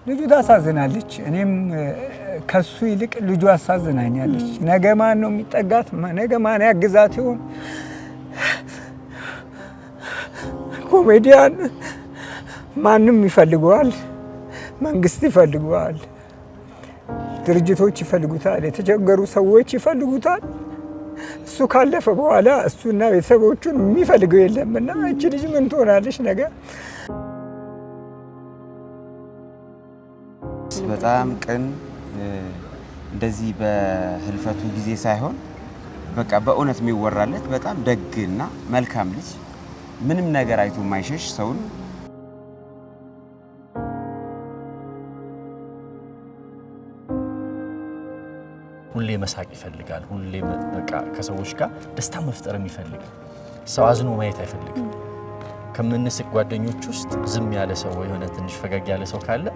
ልጁ ታሳዝናለች። እኔም ከሱ ይልቅ ልጁ አሳዝናኛለች። ነገ ማን ነው የሚጠጋት? ነገ ማን ያግዛት ይሆን? ኮሜዲያን ማንም ይፈልገዋል፣ መንግስት ይፈልገዋል፣ ድርጅቶች ይፈልጉታል፣ የተቸገሩ ሰዎች ይፈልጉታል። እሱ ካለፈ በኋላ እሱና ቤተሰቦቹን የሚፈልገው የለምና እቺ ልጅ ምን ትሆናለች ነገ? በጣም ቅን እንደዚህ በህልፈቱ ጊዜ ሳይሆን በቃ በእውነት የሚወራለት በጣም ደግና መልካም ልጅ ምንም ነገር አይቶ የማይሸሽ ሰውን ሁሌ መሳቅ ይፈልጋል። ሁሌ በቃ ከሰዎች ጋር ደስታ መፍጠር የሚፈልግ ሰው አዝኖ ማየት አይፈልግም። ከምንስቅ ጓደኞች ውስጥ ዝም ያለ ሰው ወይ የሆነ ትንሽ ፈገግ ያለ ሰው ካለ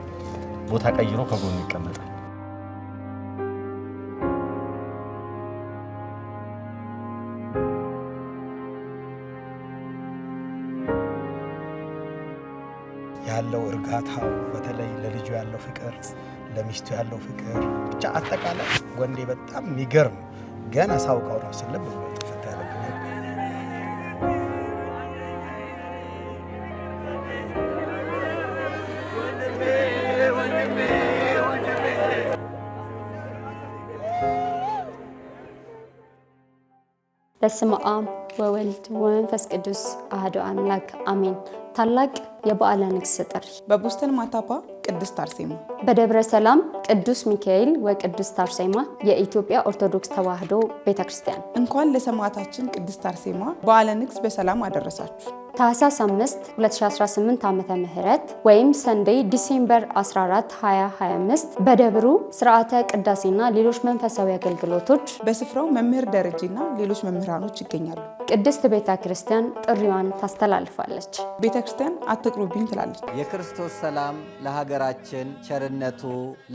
ቦታ ቀይሮ ከጎኑ ይቀመጣል። ያለው እርጋታው በተለይ ለልጁ ያለው ፍቅር ለሚስቱ ያለው ፍቅር ብቻ አጠቃላይ ወንዴ በጣም የሚገርም ገና ሳውቀው ነው ስለብ ብሎ ተፈታ ያለብኝ። በስመ አብ ወወልድ ወመንፈስ ቅዱስ አሐዱ አምላክ አሜን። ታላቅ የበዓለ ንግስ ጥሪ በቦስተን ማታፓ ቅድስት አርሴማ፣ በደብረ ሰላም ቅዱስ ሚካኤል ወቅድስት አርሴማ የኢትዮጵያ ኦርቶዶክስ ተዋሕዶ ቤተክርስቲያን እንኳን ለሰማዕታችን ቅድስት አርሴማ በዓለ ንግስ በሰላም አደረሳችሁ። ታኅሳስ 5 2018 ዓመተ ምህረት ወይም ሰንዴይ ዲሴምበር 14 2025 በደብሩ ስርዓተ ቅዳሴና ሌሎች መንፈሳዊ አገልግሎቶች በስፍራው መምህር ደረጀና ሌሎች መምህራኖች ይገኛሉ። ቅድስት ቤተክርስቲያን ጥሪዋን ታስተላልፋለች። ቤተክርስቲያን አትቅሩብኝ ትላለች። የክርስቶስ ሰላም ለሀገራችን፣ ቸርነቱ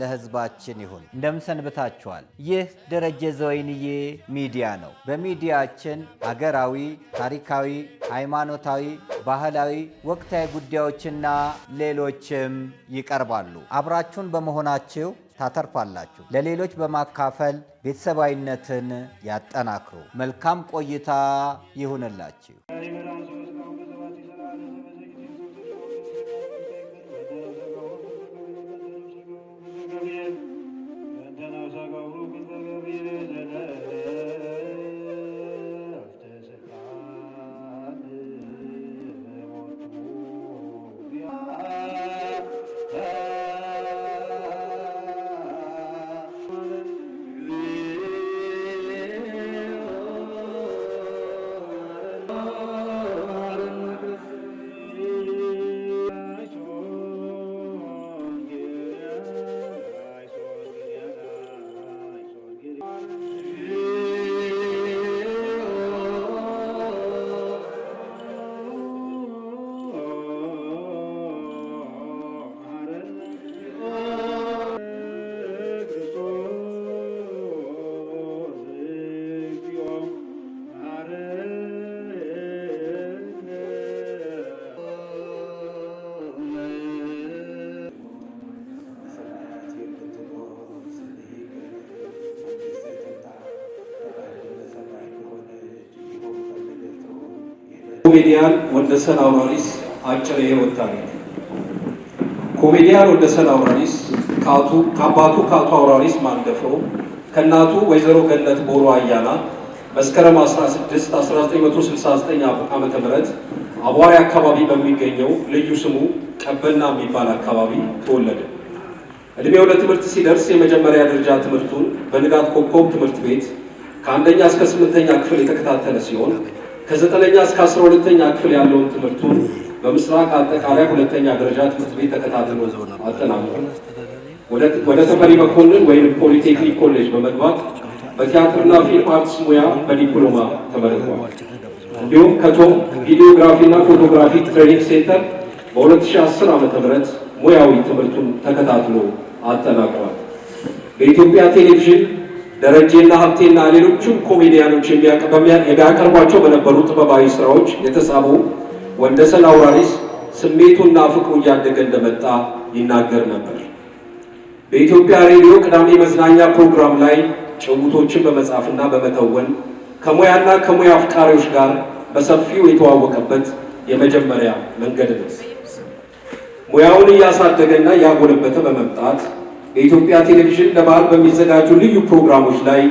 ለሕዝባችን ይሁን። እንደምሰንብታችኋል። ይህ ደረጀ ዘወይንዬ ሚዲያ ነው። በሚዲያችን ሀገራዊ፣ ታሪካዊ፣ ሃይማኖታዊ፣ ባህላዊ፣ ወቅታዊ ጉዳዮችና ሌሎችም ይቀርባሉ። አብራችሁን በመሆናችሁ ታተርፋላችሁ። ለሌሎች በማካፈል ቤተሰባዊነትን ያጠናክሩ። መልካም ቆይታ ይሁንላችሁ። ኮሜዲያን ወንደሰን አውራሪስ አጭር የህይወት ታሪክ። ኮሜዲያን ወንደሰን አውራሪስ ከአባቱ ከአቶ አውራሪስ ማንደፍሮ ከእናቱ ወይዘሮ ገነት ቦሮ አያና መስከረም 16 1969 ዓ.ም አቧሪ አካባቢ በሚገኘው ልዩ ስሙ ቀበና የሚባል አካባቢ ተወለደ። እድሜው ለትምህርት ሲደርስ የመጀመሪያ ደረጃ ትምህርቱን በንጋት ኮከብ ትምህርት ቤት ከአንደኛ እስከ 8ኛ ክፍል የተከታተለ ሲሆን ከ9ኛ እስከ 12ኛ ክፍል ያለውን ትምህርቱን በምስራቅ አጠቃላይ ሁለተኛ ደረጃ ትምህርት ቤት ተከታትሎ አጠናቋል። ወደ ተፈሪ መኮንን ወይም ፖሊቴክኒክ ኮሌጅ በመግባት በቲያትርና ፊልም አርትስ ሙያ በዲፕሎማ ተመርቋል። እንዲሁም ከቶም ቪዲዮግራፊና ፎቶግራፊ ትሬኒንግ ሴንተር በ2010 ዓ.ም ሙያዊ ትምህርቱን ተከታትሎ አጠናቋል። በኢትዮጵያ ቴሌቪዥን ደረጀና ሀብቴና ሌሎችም ኮሜዲያኖች የሚያቀርቧቸው በነበሩ ጥበባዊ ስራዎች የተሳበው ወንደሰን አውራሪስ ስሜቱና ፍቅሩ እያደገ እንደመጣ ይናገር ነበር። በኢትዮጵያ ሬዲዮ ቅዳሜ መዝናኛ ፕሮግራም ላይ ጭውውቶችን በመጻፍና በመተወን ከሙያና ከሙያ አፍቃሪዎች ጋር በሰፊው የተዋወቀበት የመጀመሪያ መንገድ ነው። ሙያውን እያሳደገና እያጎለበተ በመምጣት በኢትዮጵያ ቴሌቪዥን ለበዓል በሚዘጋጁ ልዩ ፕሮግራሞች ላይ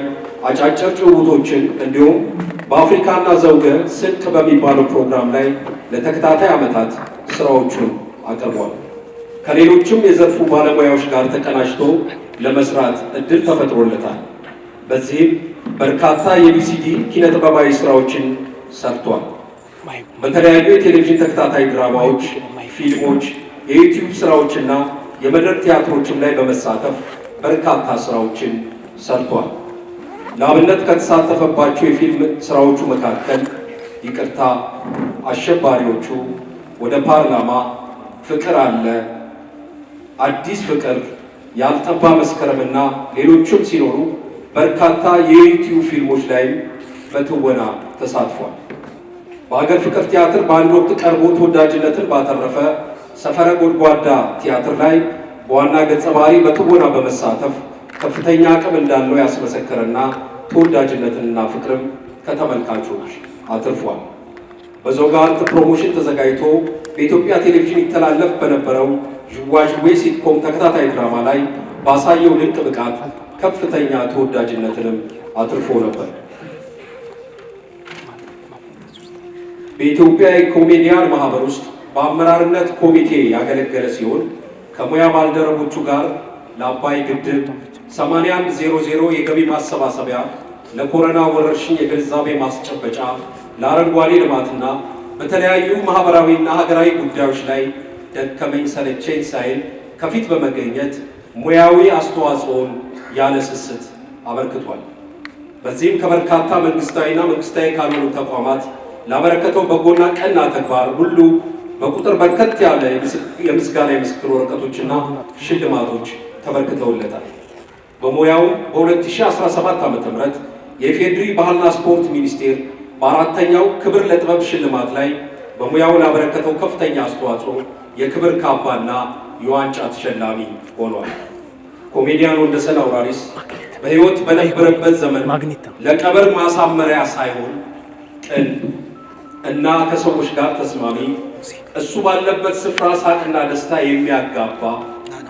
አጫጭር ጭውውቶችን እንዲሁም በአፍሪካና ዘውገ ስንቅ በሚባለው ፕሮግራም ላይ ለተከታታይ ዓመታት ስራዎቹን አቅርቧል። ከሌሎችም የዘርፉ ባለሙያዎች ጋር ተቀናጅቶ ለመስራት እድል ተፈጥሮለታል። በዚህም በርካታ የቪሲዲ ኪነጥበባዊ ስራዎችን ሰርቷል። በተለያዩ የቴሌቪዥን ተከታታይ ድራማዎች፣ ፊልሞች፣ የዩቲዩብ ስራዎችና የመድረክ ቲያትሮችም ላይ በመሳተፍ በርካታ ስራዎችን ሰርቷል። ለአብነት ከተሳተፈባቸው የፊልም ስራዎቹ መካከል ይቅርታ፣ አሸባሪዎቹ፣ ወደ ፓርላማ፣ ፍቅር አለ፣ አዲስ ፍቅር፣ ያልጠባ መስከረምና ሌሎችም ሲኖሩ በርካታ የዩቲዩብ ፊልሞች ላይም በትወና ተሳትፏል። በሀገር ፍቅር ቲያትር በአንድ ወቅት ቀርቦ ተወዳጅነትን ባተረፈ ሰፈረ ጎድጓዳ ቲያትር ላይ በዋና ገጸ ባህሪ በትወና በመሳተፍ ከፍተኛ አቅም እንዳለው ያስመሰከረና ተወዳጅነትንና ፍቅርም ከተመልካቾች አትርፏል። በዘውግ አርት ፕሮሞሽን ተዘጋጅቶ በኢትዮጵያ ቴሌቪዥን ይተላለፍ በነበረው ዥዋዥዌ ሲትኮም ተከታታይ ድራማ ላይ ባሳየው ድንቅ ብቃት ከፍተኛ ተወዳጅነትንም አትርፎ ነበር። በኢትዮጵያ የኮሜዲያን ማህበር ውስጥ በአመራርነት ኮሚቴ ያገለገለ ሲሆን ከሙያ ባልደረቦቹ ጋር ለአባይ ግድብ 8100 የገቢ ማሰባሰቢያ፣ ለኮሮና ወረርሽኝ የግንዛቤ ማስጨበጫ፣ ለአረንጓዴ ልማትና በተለያዩ ማህበራዊና ሀገራዊ ጉዳዮች ላይ ደከመኝ ሰለቸኝ ሳይል ከፊት በመገኘት ሙያዊ አስተዋጽኦን ያለ ስስት አበርክቷል። በዚህም ከበርካታ መንግስታዊና መንግስታዊ ካልሆኑ ተቋማት ላበረከተው በጎና ቀና ተግባር ሁሉ በቁጥር በርከት ያለ የምስጋና የምስክር ወረቀቶችና ሽልማቶች ተበርክተውለታል። በሙያው በ2017 ዓ.ም የኢፌዴሪ ባህልና ስፖርት ሚኒስቴር በአራተኛው ክብር ለጥበብ ሽልማት ላይ በሙያው ላበረከተው ከፍተኛ አስተዋጽኦ የክብር ካባና የዋንጫ ተሸላሚ ሆኗል። ኮሜዲያን ወንደሰን አውራሪስ በሕይወት በነበረበት ዘመን ለቀብር ማሳመሪያ ሳይሆን ቅን እና ከሰዎች ጋር ተስማሚ፣ እሱ ባለበት ስፍራ ሳቅና ደስታ የሚያጋባ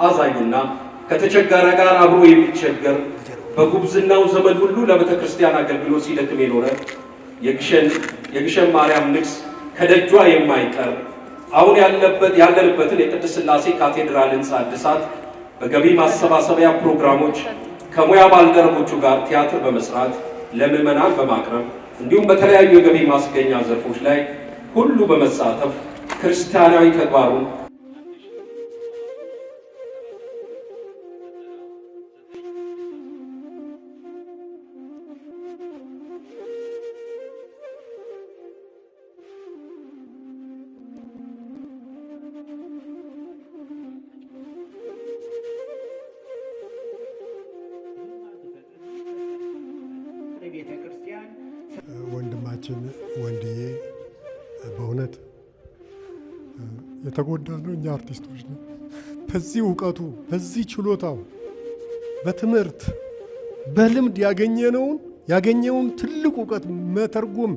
አዛኝና ከተቸገረ ጋር አብሮ የሚቸገር በጉብዝናው ዘመን ሁሉ ለቤተ ክርስቲያን አገልግሎት ሲደክም የኖረ የግሸን ማርያም ንግስ ከደጇ የማይቀር አሁን ያለንበትን የቅድስት ሥላሴ ካቴድራል ሕንፃ እድሳት በገቢ ማሰባሰቢያ ፕሮግራሞች ከሙያ ባልደረቦቹ ጋር ቲያትር በመስራት ለምዕመናን በማቅረብ እንዲሁም በተለያዩ የገቢ ማስገኛ ዘርፎች ላይ ሁሉ በመሳተፍ ክርስቲያናዊ ተግባሩን ወንድማችን ወንድዬ በእውነት የተጎዳ ነው። እኛ አርቲስቶች ነው። በዚህ እውቀቱ፣ በዚህ ችሎታው፣ በትምህርት በልምድ ያገኘውን ትልቅ እውቀት መተርጎም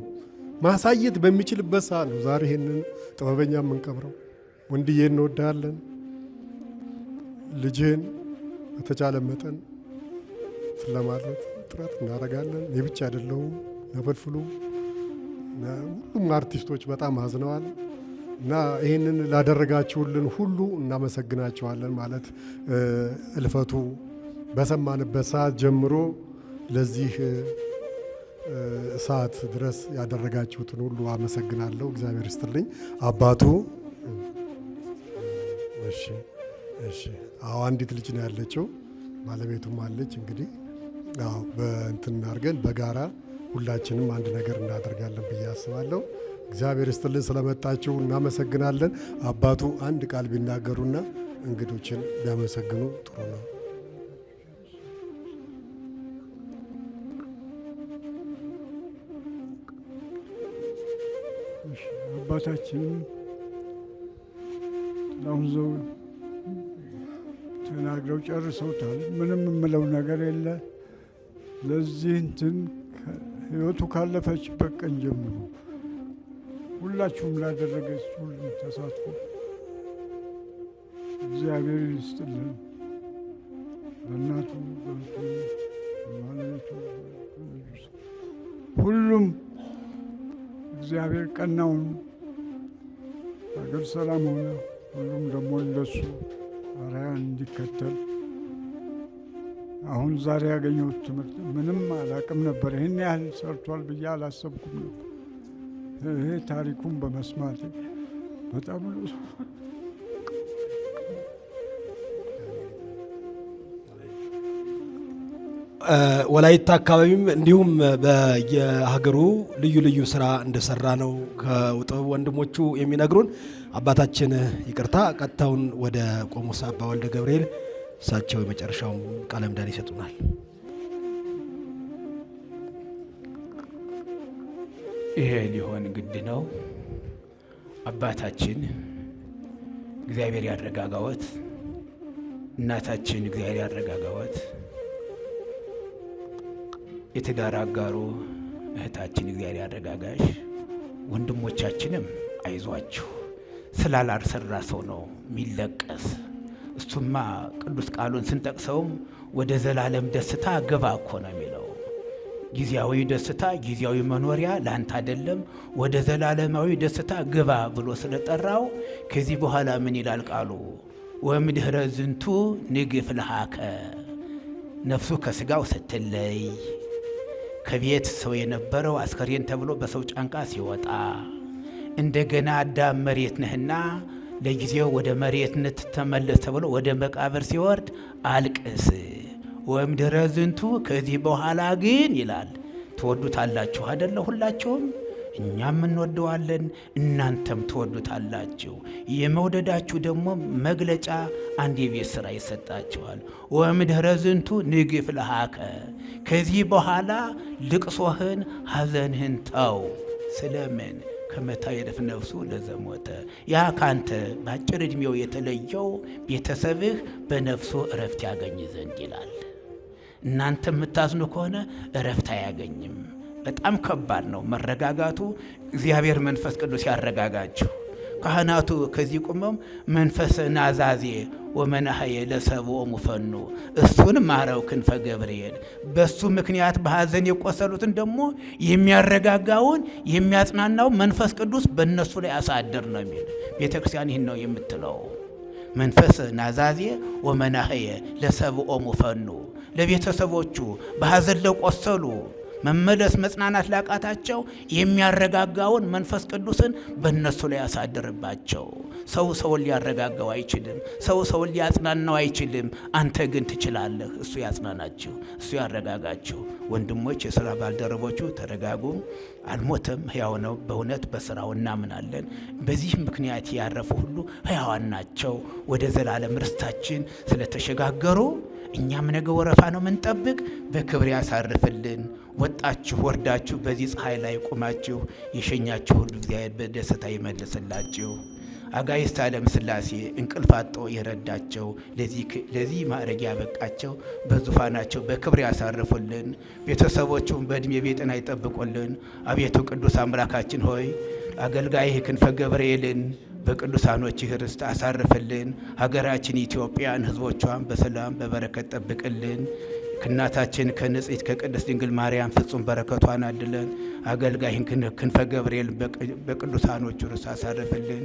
ማሳየት በሚችልበት ሰዓት ነው ዛሬ ይህንን ጥበበኛ የምንቀብረው። ወንድዬ እንወዳለን። ልጅህን በተቻለ መጠን ለማለት ጥረት እናደርጋለን። እኔ ብቻ አይደለሁም፣ ነፈልፍሉ ሁሉም አርቲስቶች በጣም አዝነዋል እና ይህንን ላደረጋችሁልን ሁሉ እናመሰግናቸዋለን። ማለት እልፈቱ በሰማንበት ሰዓት ጀምሮ ለዚህ ሰዓት ድረስ ያደረጋችሁትን ሁሉ አመሰግናለሁ። እግዚአብሔር ይስጥልኝ። አባቱ እሺ፣ አዎ አንዲት ልጅ ነው ያለችው፣ ባለቤቱም አለች። እንግዲህ አዎ በእንትን አድርገን በጋራ ሁላችንም አንድ ነገር እናደርጋለን ብዬ አስባለሁ። እግዚአብሔር ይስጥልን። ስለመጣችሁ እናመሰግናለን። አባቱ አንድ ቃል ቢናገሩና እንግዶችን ቢያመሰግኑ ጥሩ ነው። አባታችንም ጥላሁን ዘውዴ ተናግረው ጨርሰውታል። ምንም የምለው ነገር የለ። ለዚህ እንትን ህይወቱ ካለፈችበት ቀን ጀምሮ ሁላችሁም ላደረገች ሁሉ ተሳትፎ እግዚአብሔር ይስጥልን። በእናቱ በእህቱ በባለቤቱ ሁሉም እግዚአብሔር ቀናውን ሀገር ሰላም ሆነ። ሁሉም ደግሞ እንደሱ አርአያ እንዲከተል አሁን ዛሬ ያገኘሁት ትምህርት ምንም አላቅም ነበር። ይህን ያህል ሰርቷል ብዬ አላሰብኩም ነበር። ይሄ ታሪኩን በመስማቴ በጣም ወላይታ አካባቢም እንዲሁም በየሀገሩ ልዩ ልዩ ስራ እንደሰራ ነው ከጥበብ ወንድሞቹ የሚነግሩን። አባታችን ይቅርታ ቀጥታውን ወደ ቆሞስ አባ ወልደ ገብርኤል እሳቸው የመጨረሻውን ቃለ ምዕዳን ይሰጡናል። ይሄ ሊሆን ግድ ነው። አባታችን እግዚአብሔር ያረጋጋዎት፣ እናታችን እግዚአብሔር ያረጋጋዎት፣ የትዳር አጋሩ እህታችን እግዚአብሔር ያረጋጋሽ፣ ወንድሞቻችንም አይዟችሁ። ስላላልሰራ ሰው ነው የሚለቀስ። እሱማ ቅዱስ ቃሉን ስንጠቅሰውም ወደ ዘላለም ደስታ ግባ እኮ ነው የሚለው። ጊዜያዊ ደስታ ጊዜያዊ መኖሪያ ላንተ አይደለም፣ ወደ ዘላለማዊ ደስታ ግባ ብሎ ስለጠራው ከዚህ በኋላ ምን ይላል ቃሉ? ወእምድኅረ ዝንቱ ንግፍ ለሃከ፣ ነፍሱ ከስጋው ስትለይ ከቤት ሰው የነበረው አስከሬን ተብሎ በሰው ጫንቃ ሲወጣ እንደገና አዳም መሬት ነህና ለጊዜው ወደ መሬትነት ተመለስ ተብሎ ወደ መቃብር ሲወርድ አልቅስ። ወእምድኅረ ዝንቱ ከዚህ በኋላ ግን ይላል ትወዱታላችሁ አይደለ? ሁላችሁም እኛም እንወደዋለን፣ እናንተም ትወዱታላችሁ። የመውደዳችሁ ደግሞ መግለጫ አንድ የቤት ሥራ ይሰጣችኋል። ወእምድኅረ ዝንቱ ንግፍ ለሃከ፣ ከዚህ በኋላ ልቅሶህን ሐዘንህን ተው። ስለምን? ከመታ የደፍ ነፍሱ ለዘሞተ፣ ያ ካንተ በአጭር ዕድሜው የተለየው ቤተሰብህ በነፍሱ እረፍት ያገኝ ዘንድ ይላል። እናንተ የምታዝኑ ከሆነ እረፍት አያገኝም። በጣም ከባድ ነው መረጋጋቱ። እግዚአብሔር መንፈስ ቅዱስ ያረጋጋችሁ። ካህናቱ ከዚህ ቁመው መንፈስ ናዛዜ ወመናህየ ለሰብኦሙ ፈኑ፣ እሱን ማረው ክንፈ ገብርኤል። በሱ ምክንያት በሐዘን የቆሰሉትን ደግሞ የሚያረጋጋውን የሚያጽናናው መንፈስ ቅዱስ በእነሱ ላይ አሳድር ነው የሚል ቤተ ክርስቲያን ይህን ነው የምትለው። መንፈስ ናዛዜ ወመናህየ ለሰብኦሙ ፈኑ፣ ለቤተሰቦቹ በሐዘን ለቆሰሉ መመለስ መጽናናት ላቃታቸው የሚያረጋጋውን መንፈስ ቅዱስን በእነሱ ላይ ያሳድርባቸው። ሰው ሰውን ሊያረጋጋው አይችልም። ሰው ሰውን ሊያጽናናው አይችልም። አንተ ግን ትችላለህ። እሱ ያጽናናችሁ፣ እሱ ያረጋጋችሁ። ወንድሞች፣ የሥራ ባልደረቦቹ ተረጋጉ። አልሞተም፣ ሕያው ነው። በእውነት በሥራው እናምናለን። በዚህ ምክንያት ያረፉ ሁሉ ሕያዋን ናቸው። ወደ ዘላለም ርስታችን ስለተሸጋገሩ እኛም ነገ ወረፋ ነው ምንጠብቅ። በክብር ያሳርፍልን። ወጣችሁ ወርዳችሁ በዚህ ፀሐይ ላይ ቆማችሁ የሸኛችሁ ሁሉ እግዚአብሔር በደስታ ይመልስላችሁ። አጋዕዝተ ዓለም ሥላሴ እንቅልፍ አጥቶ የረዳቸው ለዚህ ማዕረግ ያበቃቸው በዙፋናቸው በክብር ያሳርፉልን። ቤተሰቦቹም በዕድሜ በጤና ይጠብቁልን። አቤቱ ቅዱስ አምላካችን ሆይ አገልጋይህ ክንፈ ገብርኤልን በቅዱሳኖችህ ርስት አሳርፍልን። ሀገራችን ኢትዮጵያን ሕዝቦቿን በሰላም በበረከት ጠብቅልን። ከእናታችን ከንጽሕት ከቅድስት ድንግል ማርያም ፍጹም በረከቷን አድለን። አገልጋይህን ክንፈ ገብርኤል በቅዱሳኖቹ ርስት አሳርፍልን።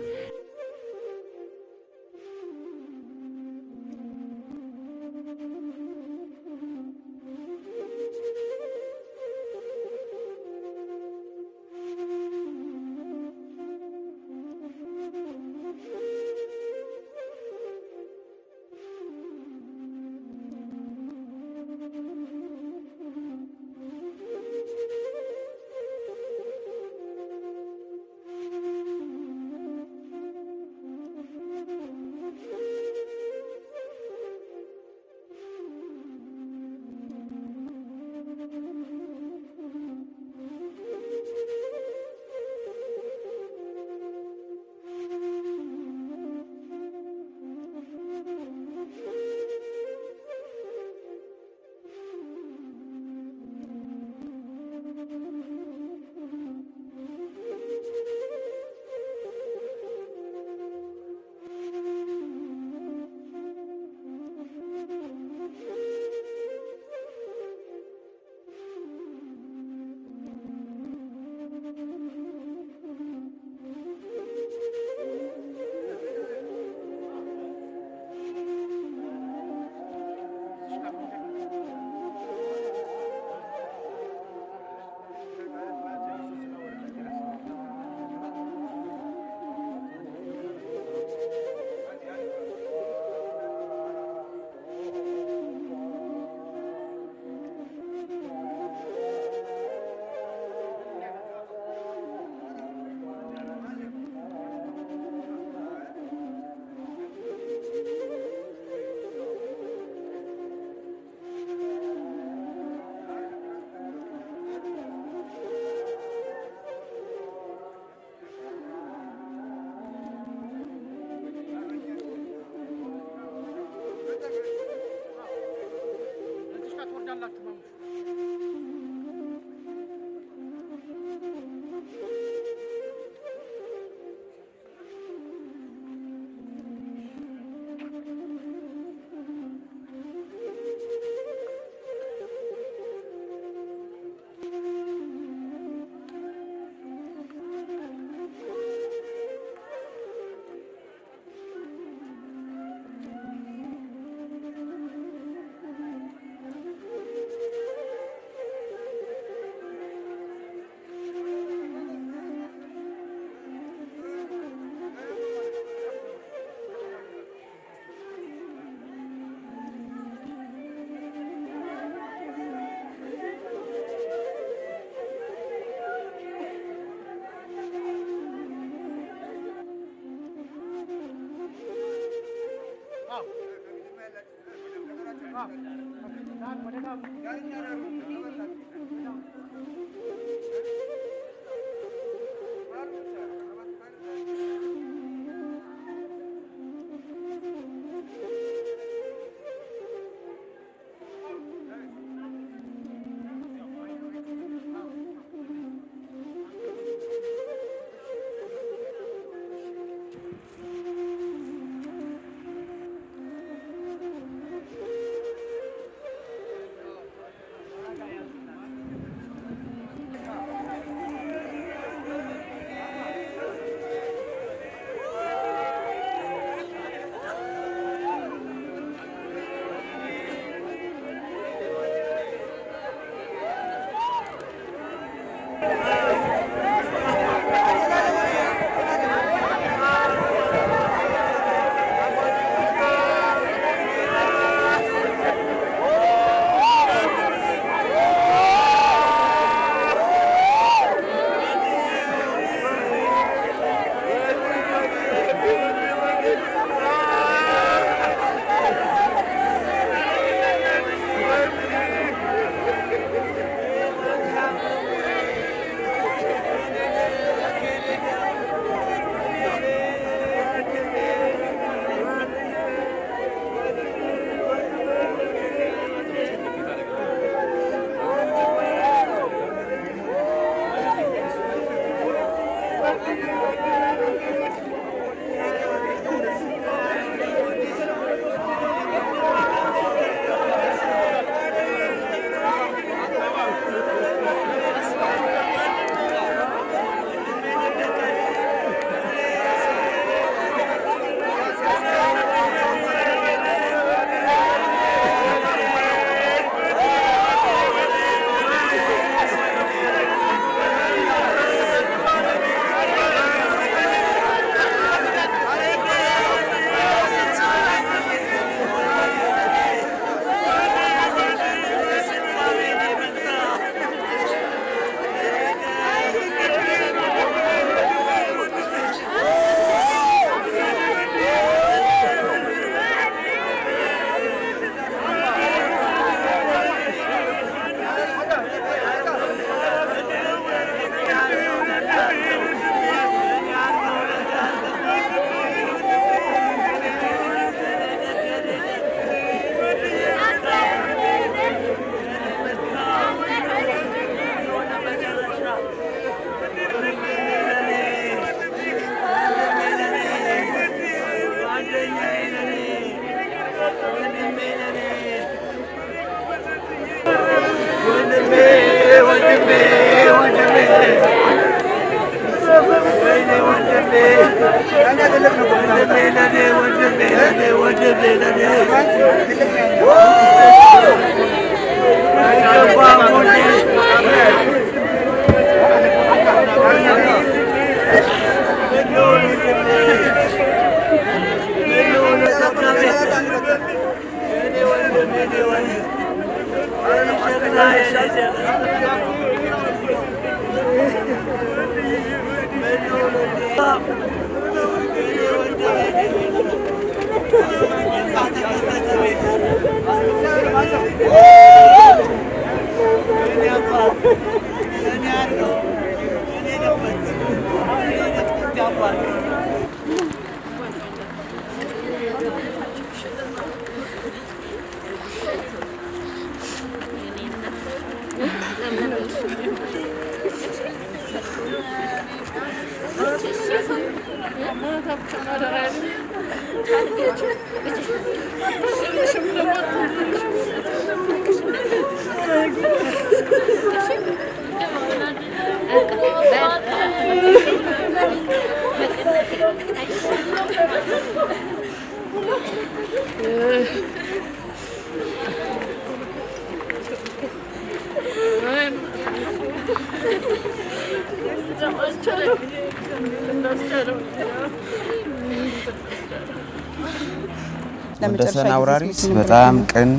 ወንደሰን አውራሪስ በጣም ቅን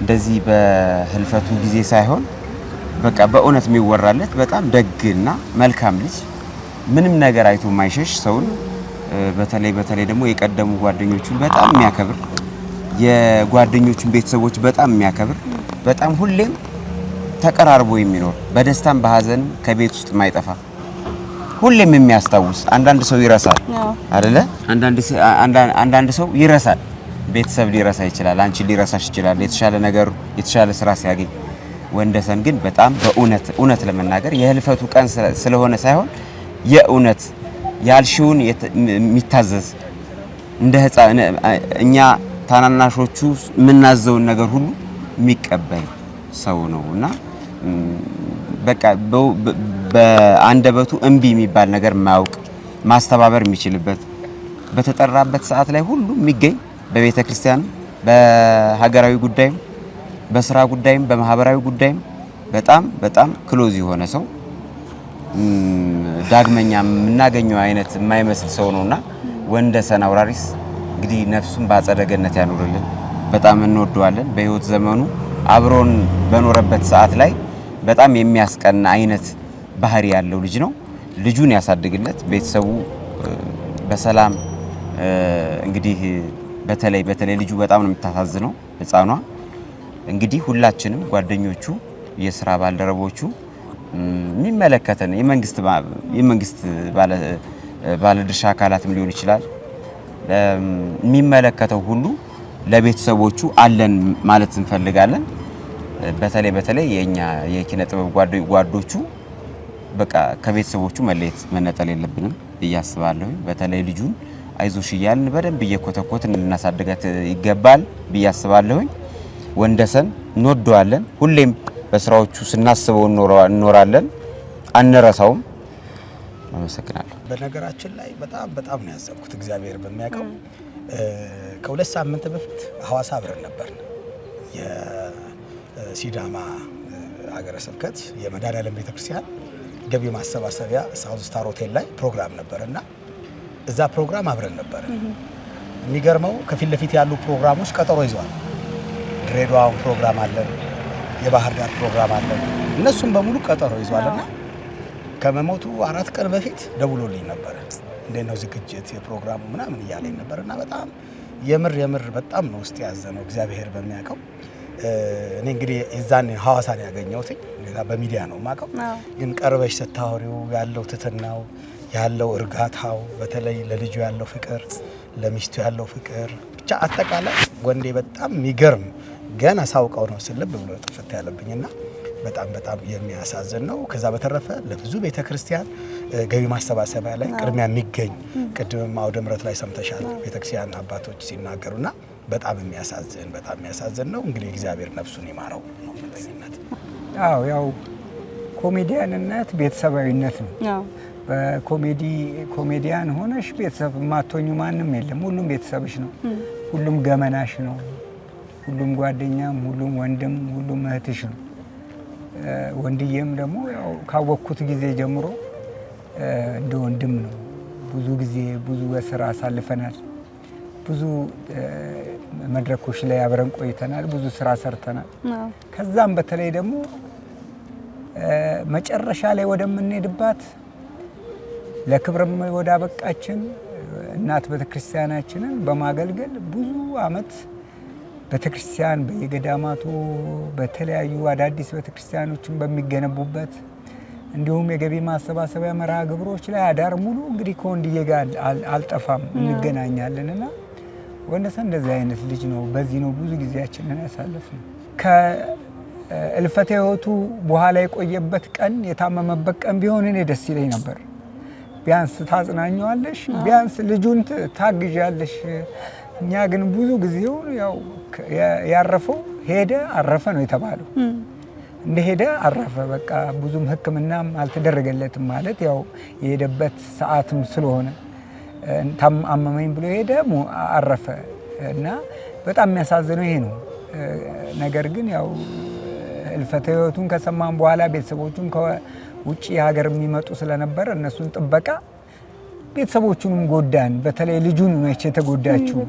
እንደዚህ በህልፈቱ ጊዜ ሳይሆን በቃ በእውነት የሚወራለት በጣም ደግና መልካም ልጅ ምንም ነገር አይቶ የማይሸሽ ሰውን በተለይ ደግሞ የቀደሙ ጓደኞቹን በጣም የሚያከብር የጓደኞቹን ቤተሰቦች በጣም የሚያከብር በጣም ሁሌም ተቀራርቦ የሚኖር በደስታም በሐዘን ከቤት ውስጥ የማይጠፋ ሁሌም የሚያስታውስ አንዳንድ ሰው ይረሳል አይደለ? አንዳንድ ሰው ይረሳል። ቤተሰብ ሊረሳ ይችላል፣ አንቺ ሊረሳሽ ይችላል የተሻለ ነገር የተሻለ ስራ ሲያገኝ። ወንደሰን ግን በጣም በእውነት ለመናገር የህልፈቱ ቀን ስለሆነ ሳይሆን የእውነት ያልሽውን የሚታዘዝ እንደ ህፃን እኛ ታናናሾቹ የምናዘውን ነገር ሁሉ የሚቀበል ሰው ነውና በቃ በአንደበቱ እምቢ የሚባል ነገር የማያውቅ ማስተባበር የሚችልበት በተጠራበት ሰዓት ላይ ሁሉ የሚገኝ በቤተ ክርስቲያን በሀገራዊ ጉዳይም በስራ ጉዳይም በማህበራዊ ጉዳይም በጣም ክሎዝ የሆነ ሰው ዳግመኛ የምናገኘው አይነት የማይመስል ሰው ነውና ወንደሰን አውራሪስ እንግዲህ ነፍሱን በአጸደ ገነት ያኑርልን። በጣም እንወደዋለን። በህይወት ዘመኑ አብሮን በኖረበት ሰዓት ላይ በጣም የሚያስቀና አይነት ባህሪ ያለው ልጅ ነው። ልጁን ያሳድግለት። ቤተሰቡ በሰላም እንግዲህ በተለይ ልጁ በጣም ነው የምታሳዝነው ህፃኗ። እንግዲህ ሁላችንም ጓደኞቹ፣ የስራ ባልደረቦቹ የሚመለከተን የመንግስት ባለድርሻ አካላትም ሊሆን ይችላል የሚመለከተው ሁሉ ለቤተሰቦቹ አለን ማለት እንፈልጋለን። በተለይ የኛ የኪነ ጥበብ ጓዶቹ በቃ ከቤተሰቦቹ መነጠል የለብንም ብዬ አስባለሁ። በተለይ ልጁን አይዞሽ እያልን በደንብ እየኮተኮትን ልናሳድጋት ይገባል ብዬ አስባለሁ። ወንደሰን እንወደዋለን። ሁሌም በስራዎቹ ስናስበው እንኖራለን፣ አንረሳውም። አመሰግናለሁ። በነገራችን ላይ በጣም ነው ያዘንኩት። እግዚአብሔር በሚያውቀው ከሁለት ሳምንት በፊት ሐዋሳ አብረን ነበር። የሲዳማ ሀገረ ስብከት የመድኃኔዓለም ቤተክርስቲያን ገቢ ማሰባሰቢያ ሳውዝ ስታር ሆቴል ላይ ፕሮግራም ነበርና እዛ ፕሮግራም አብረን ነበር። የሚገርመው ከፊት ለፊት ያሉ ፕሮግራሞች ቀጠሮ ይዘዋል። ድሬዳዋን ፕሮግራም አለን፣ የባህር ዳር ፕሮግራም አለን። እነሱም በሙሉ ቀጠሮ ይዘዋልና ከመሞቱ 4 ቀን በፊት ደውሎልኝ ነበር። እንዴት ነው ዝግጅት የፕሮግራሙ ምናምን እያለኝ ነበርና በጣም የምር በጣም ነው ውስጥ ያዘነው። እግዚአብሔር በሚያውቀው እኔ እንግዲህ የዛኔ ሐዋሳን ያገኘሁት ሌላ በሚዲያ ነው የማውቀው። ግን ቀርበሽ ስታወሪው ያለው ትትናው ያለው እርጋታው በተለይ ለልጁ ያለው ፍቅር ለሚስቱ ያለው ፍቅር ብቻ አጠቃላይ ወንዴ በጣም የሚገርም ገና ሳውቀው ነው ስልብ ብሎ ጥፍት ያለብኝና በጣም የሚያሳዝን ነው። ከዛ በተረፈ ለብዙ ቤተክርስቲያን ገቢ ማሰባሰቢያ ላይ ቅድሚያ የሚገኝ ቅድም አውደ ምሕረት ላይ ሰምተሻል ቤተክርስቲያን አባቶች ሲናገሩና በጣም የሚያሳዝን ነው። እንግዲህ እግዚአብሔር ነፍሱን ይማረው ነው ማለት ነው። ያው ኮሜዲያንነት ቤተሰባዊነት ነው። በኮሜዲያን ሆነሽ ቤተሰብ ማቶኙ ማንም የለም። ሁሉም ቤተሰብሽ ነው። ሁሉም ገመናሽ ነው። ሁሉም ጓደኛም፣ ሁሉም ወንድም፣ ሁሉም እህትሽ ነው። ወንድዬም ደግሞ ያው ካወቅኩት ጊዜ ጀምሮ እንደ ወንድም ነው። ብዙ በስራ አሳልፈናል። ብዙ መድረኮች ላይ አብረን ቆይተናል። ብዙ ስራ ሰርተናል። ከዛም በተለይ ደግሞ መጨረሻ ላይ ወደምንሄድባት ለክብርም ወደ አበቃችን እናት ቤተክርስቲያናችንን በማገልገል ብዙ አመት ቤተክርስቲያን በየገዳማቱ በተለያዩ አዳዲስ ቤተክርስቲያኖችን በሚገነቡበት እንዲሁም የገቢ ማሰባሰቢያ መርሃ ግብሮች ላይ አዳር ሙሉ እንግዲህ ከወንድዬ ጋር አልጠፋም እንገናኛለንና ወንደሰን እንደዚህ አይነት ልጅ ነው። በዚህ ነው ብዙ ጊዜያችንን ያሳለፍነው። ከእልፈተ ሕይወቱ በኋላ የቆየበት ቀን የታመመበት ቀን ቢሆን እኔ ደስ ይለኝ ነበር። ቢያንስ ታጽናኘዋለሽ፣ ቢያንስ ልጁን ታግዣለሽ። እኛ ግን ብዙ ጊዜው ያው ያረፈው ሄደ አረፈ ነው የተባለው። እንደ ሄደ አረፈ በቃ ብዙም ሕክምናም አልተደረገለትም። ማለት ያው የሄደበት ሰዓትም ስለሆነ አመመኝ ብሎ ሄደ አረፈ እና በጣም የሚያሳዝነው ይሄ ነው። ነገር ግን ያው እልፈተ ሕይወቱን ከሰማን በኋላ ቤተሰቦቹም ከውጭ ሀገር የሚመጡ ስለነበር እነሱን ጥበቃ ቤተሰቦቹንም ጎዳን። በተለይ ልጁን መቼ ተጎዳችሁ?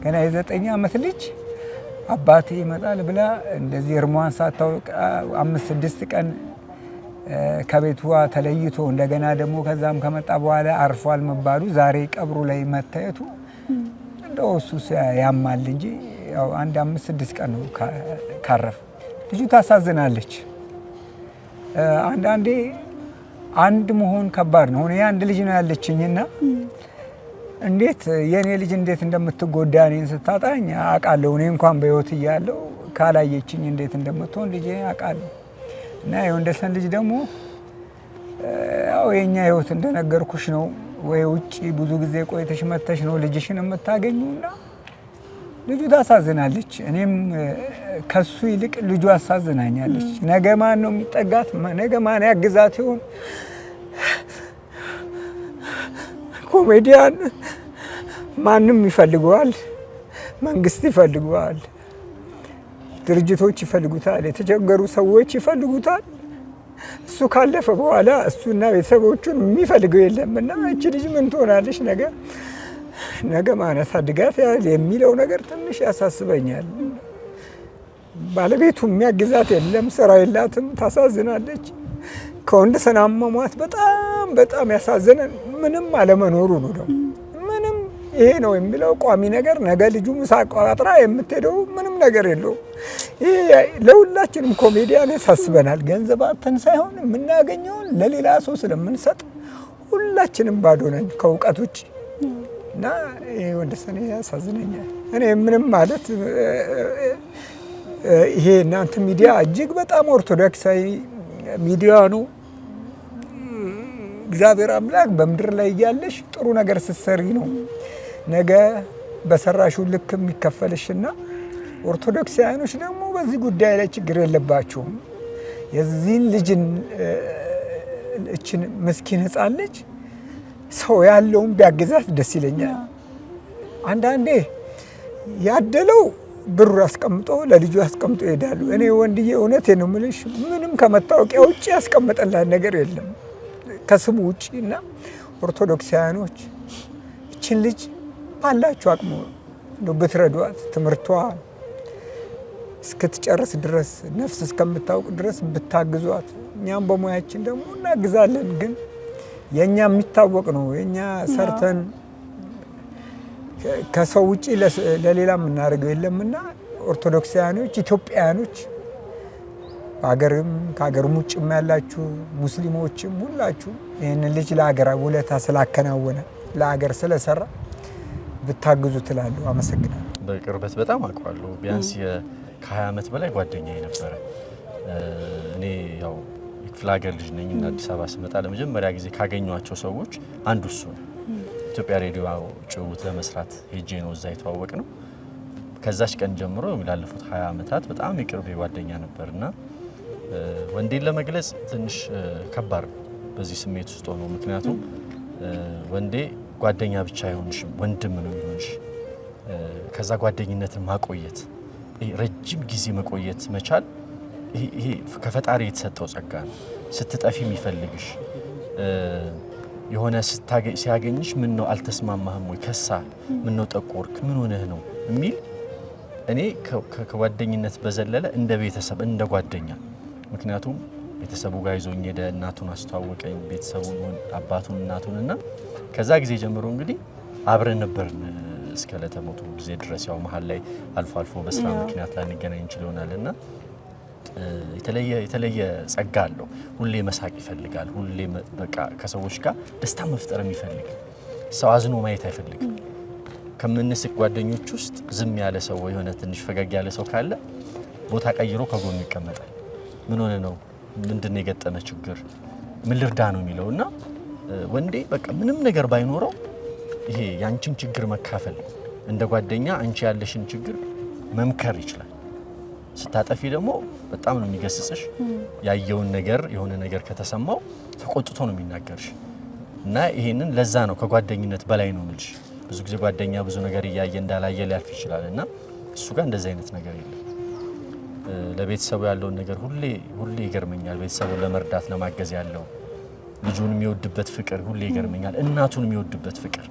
ገና የ9 ዓመት ልጅ አባቴ ይመጣል ብላ እንደዚህ እርሟን ሳታውቅ 5-6 ቀን ከቤቷ ተለይቶ እንደገና ደግሞ ከዛም ከመጣ በኋላ አርፏል መባሉ ዛሬ ቀብሩ ላይ መታየቱ እንደው እሱ ያማል እንጂ ያው 5-6 ቀን ነው ካረፈ። ልጁ ታሳዝናለች። አንዳንዴ አንድ መሆን ከባድ ነው። እኔ አንድ ልጅ ነው ያለችኝና እንዴት የኔ ልጅ እንዴት እንደምትጎዳ እኔን ስታጣኝ አውቃለሁ። እኔ እንኳን በህይወት እያለሁ ካላየችኝ እንዴት እንደምትሆን ልጄ አውቃለሁ። እና የወንደሰን ልጅ ደግሞ ያው የኛ ህይወት እንደነገርኩሽ ነው። ወይ ውጪ ብዙ ጊዜ ቆይተሽ መተሽ ነው ልጅሽን የምታገኙና ልጁ ታሳዝናለች። እኔም ከሱ ይልቅ ልጁ አሳዝናኛለች። ነገ ማን ነው የሚጠጋት? ነገ ማን ያግዛት ይሆን? ኮሜዲያን ማንም ይፈልገዋል፣ መንግስት ይፈልገዋል፣ ድርጅቶች ይፈልጉታል፣ የተቸገሩ ሰዎች ይፈልጉታል። እሱ ካለፈ በኋላ እሱና ቤተሰቦቹን የሚፈልገው የለምና እቺ ልጅ ምን ትሆናለች ነገ ማን ያሳድጋት የሚለው ነገር ትንሽ ያሳስበኛል። ባለቤቱ የሚያግዛት የለም፣ ስራ የላትም፣ ታሳዝናለች። ከወንደሰን አሟሟት በጣም ያሳዘነን ምንም አለመኖሩ ነው። ደግሞ ምንም ይሄ ነው የሚለው ቋሚ ነገር ነገ ልጁ ምሳ ቋጥራ የምትሄደው ምንም ነገር የለው። ይሄ ለሁላችንም ኮሜዲያን ያሳስበናል። ገንዘብ አጥተን ሳይሆን የምናገኘውን ለሌላ ሰው ስለምንሰጥ ሁላችንም ባዶ ነን ከእውቀት ውጭ እና ይሄ ወንደሰን ያሳዝነኛል። እኔ ምንም ማለት ይሄ እናንተ ሚዲያ እጅግ በጣም ኦርቶዶክሳዊ ሚዲያ ነው። እግዚአብሔር አምላክ በምድር ላይ እያለሽ ጥሩ ነገር ስትሰሪ ነው ነገ በሰራሽው ልክ የሚከፈልሽና ኦርቶዶክሳውያኖች ደግሞ በዚህ ጉዳይ ላይ ችግር የለባቸውም። የዚህን ልጅን እችን ምስኪን ሕፃን ልጅ ሰው ያለውን ቢያግዛት ደስ ይለኛል። አንዳንዴ ያደለው ብሩ አስቀምጦ ለልጁ አስቀምጦ ይሄዳሉ። እኔ ወንድዬ እውነቴን ነው የምልሽ ምንም ከመታወቂያ ውጭ ያስቀመጠላት ነገር የለም ከስሙ ውጭ እና ኦርቶዶክሳውያኖች እችን ልጅ ባላችሁ አቅሙ ብትረዷት ትምህርቷ እስክትጨርስ ድረስ ነፍስ እስከምታውቅ ድረስ ብታግዟት፣ እኛም በሙያችን ደግሞ እናግዛለን። ግን የኛ የሚታወቅ ነው። የኛ ሰርተን ከሰው ውጪ ለሌላ የምናደርገው የለምና ኦርቶዶክሳውያኖች ኢትዮጵያውያኖች ከሀገርም ውጭም ያላችሁ ሙስሊሞችም ሁላችሁ ይህንን ልጅ ለሀገር ውለታ ስላከናወነ ለሀገር ስለሰራ ብታግዙ ትላለሁ። አመሰግናለሁ። በቅርበት በጣም አውቀዋለሁ። ቢያንስ ከ20 ዓመት በላይ ጓደኛዬ ነበረ። እኔ ያው የክፍለ ሀገር ልጅ ነኝ እና አዲስ አበባ ስመጣ ለመጀመሪያ ጊዜ ካገኟቸው ሰዎች አንዱ እሱ ነው። ኢትዮጵያ ሬዲዮ ጭውውት ለመስራት ሄጄ ነው እዛ የተዋወቅ ነው። ከዛች ቀን ጀምሮ ላለፉት 20 ዓመታት በጣም የቅርብ ጓደኛ ነበርና ወንዴን ለመግለጽ ትንሽ ከባድ ነው በዚህ ስሜት ውስጥ ሆኖ። ምክንያቱም ወንዴ ጓደኛ ብቻ አይሆንሽም፣ ወንድም ነው ይሆንሽ። ከዛ ጓደኝነትን ማቆየት ረጅም ጊዜ መቆየት መቻል ይሄ ከፈጣሪ የተሰጠው ጸጋ ነው። ስትጠፊ የሚፈልግሽ የሆነ ሲያገኝሽ ምን ነው አልተስማማህም ወይ ከሳ ምን ነው ጠቆርክ ምን ሆነህ ነው የሚል እኔ ከጓደኝነት በዘለለ እንደ ቤተሰብ እንደ ጓደኛ ምክንያቱም ቤተሰቡ ጋር ይዞኝ ሄደ። እናቱን አስተዋወቀኝ፣ ቤተሰቡን፣ አባቱን፣ እናቱንና ከዛ ጊዜ ጀምሮ እንግዲህ አብረን ነበርን እስከ ለተሞቱ ጊዜ ድረስ። ያው መሀል ላይ አልፎ አልፎ በስራ ምክንያት ላንገናኝ እንችል ይሆናልና የተለየ ጸጋ አለው። ሁሌ መሳቅ ይፈልጋል። ሁሌ በቃ ከሰዎች ጋር ደስታ መፍጠር የሚፈልግ ሰው አዝኖ ማየት አይፈልግም። ከምንስቅ ጓደኞች ውስጥ ዝም ያለ ሰው የሆነ ትንሽ ፈገግ ያለ ሰው ካለ ቦታ ቀይሮ ከጎኑ ይቀመጣል። ምን ሆነ ነው ምንድን ነው የገጠመ ችግር ምን ልርዳ ነው የሚለውና ወንዴ በቃ ምንም ነገር ባይኖረው ይሄ ያንቺን ችግር መካፈል እንደ ጓደኛ አንቺ ያለሽን ችግር መምከር ይችላል። ስታጠፊ ደግሞ በጣም ነው የሚገስጽሽ። ያየውን ነገር የሆነ ነገር ከተሰማው ተቆጥቶ ነው የሚናገርሽ እና ይሄንን ለዛ ነው ከጓደኝነት በላይ ነው የምልሽ። ብዙ ጊዜ ጓደኛ ብዙ ነገር እያየ እንዳላየ ሊያልፍ ይችላል እና እሱ ጋር እንደዚህ አይነት ነገር የለም። ለቤተሰቡ ያለውን ነገር ሁሌ ይገርመኛል። ቤተሰቡን ለመርዳት ለማገዝ ያለው ልጁን የሚወድበት ፍቅር ሁሌ ይገርመኛል። እናቱን የሚወድበት ፍቅር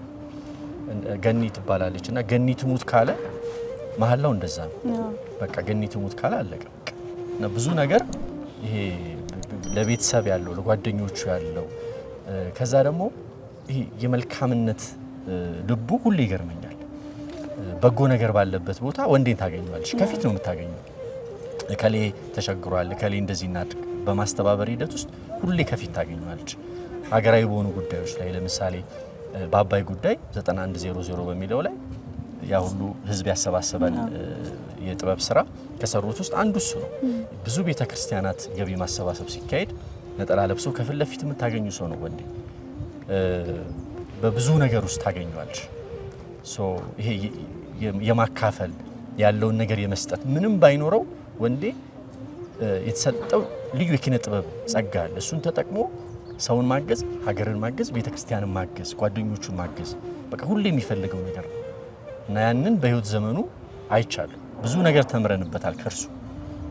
ገኒ ትባላለች እና ገኒ ትሙት ካለ መሐላው እንደዛ ነው። በቃ ገኒ ትሙት ካለ አለቀ እና ብዙ ነገር ይሄ ለቤተሰብ ያለው ለጓደኞቹ ያለው ከዛ ደግሞ ይሄ የመልካምነት ልቡ ሁሌ ይገርመኛል። በጎ ነገር ባለበት ቦታ ወንዴን ታገኘዋለች፣ ከፊት ነው የምታገኘው። ከሌ ተቸግሯል፣ ከሌ እንደዚህ እናድርግ በማስተባበር ሂደት ውስጥ ሁሌ ከፊት ታገኘዋለች። ሀገራዊ በሆኑ ጉዳዮች ላይ ለምሳሌ በአባይ ጉዳይ 9100 በሚለው ላይ ያ ሁሉ ህዝብ ያሰባሰበን የጥበብ ስራ ከሰሩት ውስጥ አንዱ እሱ ነው። ብዙ ቤተክርስቲያናት ገቢ ማሰባሰብ ሲካሄድ ነጠላ ለብሶ ከፊት ለፊት የምታገኙ ሰው ነው ወንዴ። በብዙ ነገር ውስጥ ታገኘዋለች። ይሄ የማካፈል ያለውን ነገር የመስጠት ምንም ባይኖረው ወንዴ የተሰጠው ልዩ የኪነ ጥበብ ጸጋ አለ። እሱን ተጠቅሞ ሰውን ማገዝ፣ ሀገርን ማገዝ፣ ቤተክርስቲያንን ማገዝ፣ ጓደኞቹን ማገዝ በቃ ሁሌ የሚፈልገው ነገር ነው እና ያንን በህይወት ዘመኑ አይቻለሁ። ብዙ ነገር ተምረንበታል ከርሱ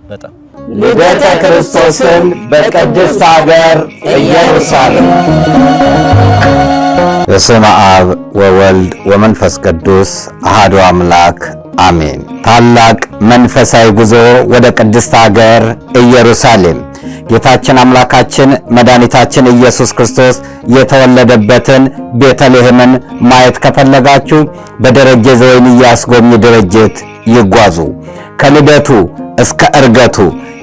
በጣም ልደተ ክርስቶስን በቅድስት ሀገር ኢየሩሳሌም። በስመ አብ ወወልድ ወመንፈስ ቅዱስ አሐዱ አምላክ አሜን። ታላቅ መንፈሳዊ ጉዞ ወደ ቅድስት ሀገር ኢየሩሳሌም ጌታችን አምላካችን መድኃኒታችን ኢየሱስ ክርስቶስ የተወለደበትን ቤተልሔምን ማየት ከፈለጋችሁ በደረጀ ዘወይንዬ አስጎብኚ ድርጅት ይጓዙ። ከልደቱ እስከ ዕርገቱ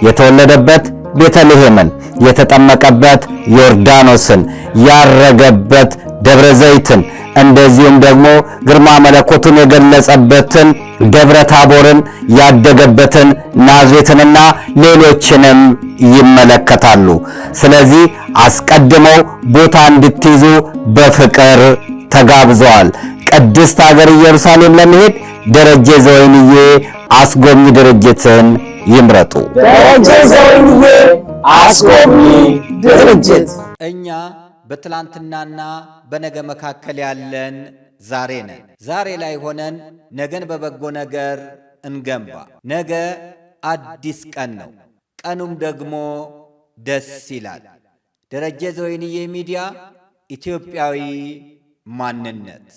የተወለደበት ቤተልሔምን፣ የተጠመቀበት ዮርዳኖስን፣ ያረገበት ደብረ ዘይትን እንደዚሁም ደግሞ ግርማ መለኮቱን የገለጸበትን ደብረ ታቦርን፣ ያደገበትን ናዝሬትንና ሌሎችንም ይመለከታሉ። ስለዚህ አስቀድመው ቦታ እንድትይዙ በፍቅር ተጋብዘዋል። ቅድስት ሀገር ኢየሩሳሌም ለመሄድ ደረጀ ዘወይንዬ አስጎብኚ ድርጅትን ይምረጡ። ደረጀ ዘወይንዬ አስጎብኚ ድርጅት። እኛ በትላንትናና በነገ መካከል ያለን ዛሬ ነን። ዛሬ ላይ ሆነን ነገን በበጎ ነገር እንገንባ። ነገ አዲስ ቀን ነው፣ ቀኑም ደግሞ ደስ ይላል። ደረጀ ዘወይንዬ ሚዲያ ኢትዮጵያዊ ማንነት